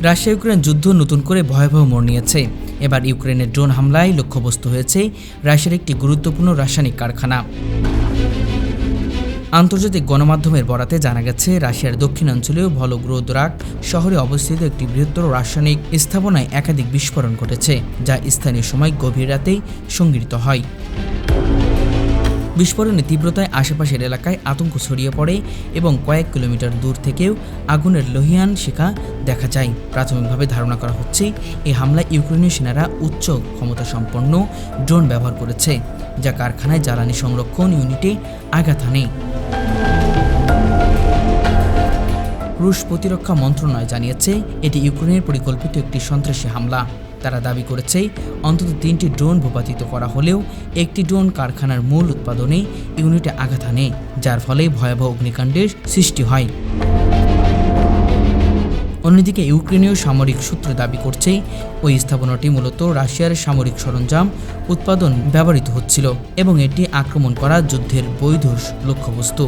Russia Ukraine যুদ্ধ নতুন করে ভয়াবহ মোড় নিয়েছে। এবার ইউক্রেনের ড্রোন হামলায় লক্ষ্যবস্তু হয়েছে রাশিয়ার একটি গুরুত্বপূর্ণ রাসায়নিক কারখানা। আন্তর্জাতিক গণমাধ্যমের বরাতে জানা গেছে, রাশিয়ার দক্ষিণাঞ্চলীয় ভলগোগ্রাদ শহরে অবস্থিত একটি বৃহত্তর রাসায়নিক স্থাপনায় একাধিক বিস্ফোরণ ঘটেছে, যা স্থানীয় সময় গভীর রাতেই সংঘটিত হয়। বিস্ফোরণের তীব্রতায় আশেপাশের এলাকায় আতঙ্ক ছড়িয়ে পড়ে এবং কয়েক কিলোমিটার দূর থেকেও আগুনের লোহিয়ান শিখা দেখা যায়। প্রাথমিকভাবে ধারণা করা হচ্ছে, এই হামলায় ইউক্রেনীয় সেনারা উচ্চ ক্ষমতাসম্পন্ন ড্রোন ব্যবহার করেছে, যা কারখানায় জ্বালানি সংরক্ষণ ইউনিটে আঘাত হানে। রুশ প্রতিরক্ষা মন্ত্রণালয় জানিয়েছে, এটি ইউক্রেনের পরিকল্পিত একটি সন্ত্রাসী হামলা। তারা দাবি করেছে, অন্তত 3টি ড্রোন ভূপাতিত করা হলেও একটি ড্রোন কারখানার মূল উৎপাদনে ইউনিটে আঘাত হানে, যার ফলে ভয়াবহ অগ্নিকাণ্ডের সৃষ্টি হয়। অন্যদিকে ইউক্রেনীয় সামরিক সূত্র দাবি করছে, ওই স্থাপনাটি মূলত রাশিয়ার সামরিক সরঞ্জাম উৎপাদন ব্যবহৃত হচ্ছিল এবং এটি আক্রমণ করা যুদ্ধের বৈধ লক্ষ্যবস্তু।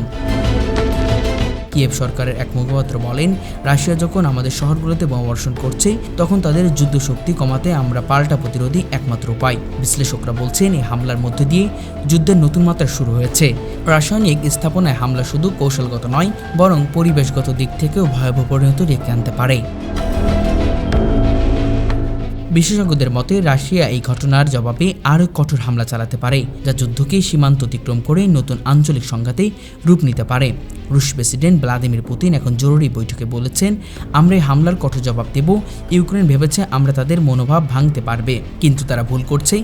কিয়েভ সরকারের এক মুখপাত্র বলেন, রাশিয়া যখন আমাদের শহরগুলোতে বোমাবর্ষণ করছে, তখন তাদের যুদ্ধ শক্তি কমাতে আমরা পাল্টা প্রতিরোধই একমাত্র উপায়। বিশ্লেষকরা বলছেন, এই হামলার মধ্যে দিয়ে যুদ্ধের নতুন মাত্রা শুরু হয়েছে। রাসায়নিক স্থাপনায় হামলা শুধু কৌশলগত নয়, বরং পরিবেশগত দিক থেকেও ভয়াবহ পরিণতি ডেকে আনতে পারে। বিশেষজ্ঞদের মতে, রাশিয়া এই ঘটনার জবাবে আরও কঠোর হামলা চালাতে পারে, যা যুদ্ধকে সীমান্ত অতিক্রম করে নতুন আঞ্চলিক সংঘাতে রূপ নিতে পারে। রুশ প্রেসিডেন্ট ভ্লাদিমির পুতিন এখন জরুরি বৈঠকে বলেছেন, আমরা এই হামলার কঠোর জবাব দেব। ইউক্রেন ভেবেছে আমরা তাদের মনোভাব ভাঙতে পারবে, কিন্তু তারা ভুল করছে।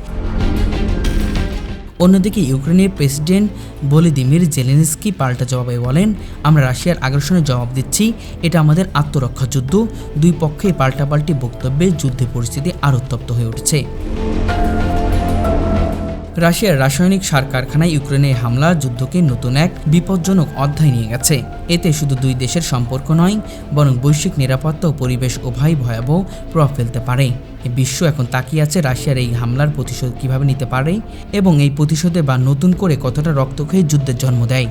অন্যদিকে ইউক্রেনের প্রেসিডেন্ট ভলোদিমির জেলেনস্কি পাল্টা জবাবে বলেন, আমরা রাশিয়ার আগ্রাসনের জবাব দিচ্ছি, এটা আমাদের আত্মরক্ষা যুদ্ধ। দুই পক্ষেই পাল্টাপাল্টি বক্তব্যে যুদ্ধের পরিস্থিতি আরও উত্তপ্ত হয়ে উঠছে। রাশিয়ার রাসায়নিক সার কারখানায় ইউক্রেনের হামলা যুদ্ধকে নতুন এক বিপজ্জনক অধ্যায় নিয়ে গেছে। এতে শুধু দুই দেশের সম্পর্ক নয়, বরং বৈশ্বিক নিরাপত্তা ও পরিবেশ উভয়ই ভয়াবহ প্রভাব ফেলতে পারে। বিশ্ব এখন তাকিয়ে আছে রাশিয়ার এই হামলার প্রতিশোধ কিভাবে নিতে পারে এবং এই প্রতিশোধে বা নতুন করে কতটা রক্তক্ষয়ী যুদ্ধের জন্ম দেয়।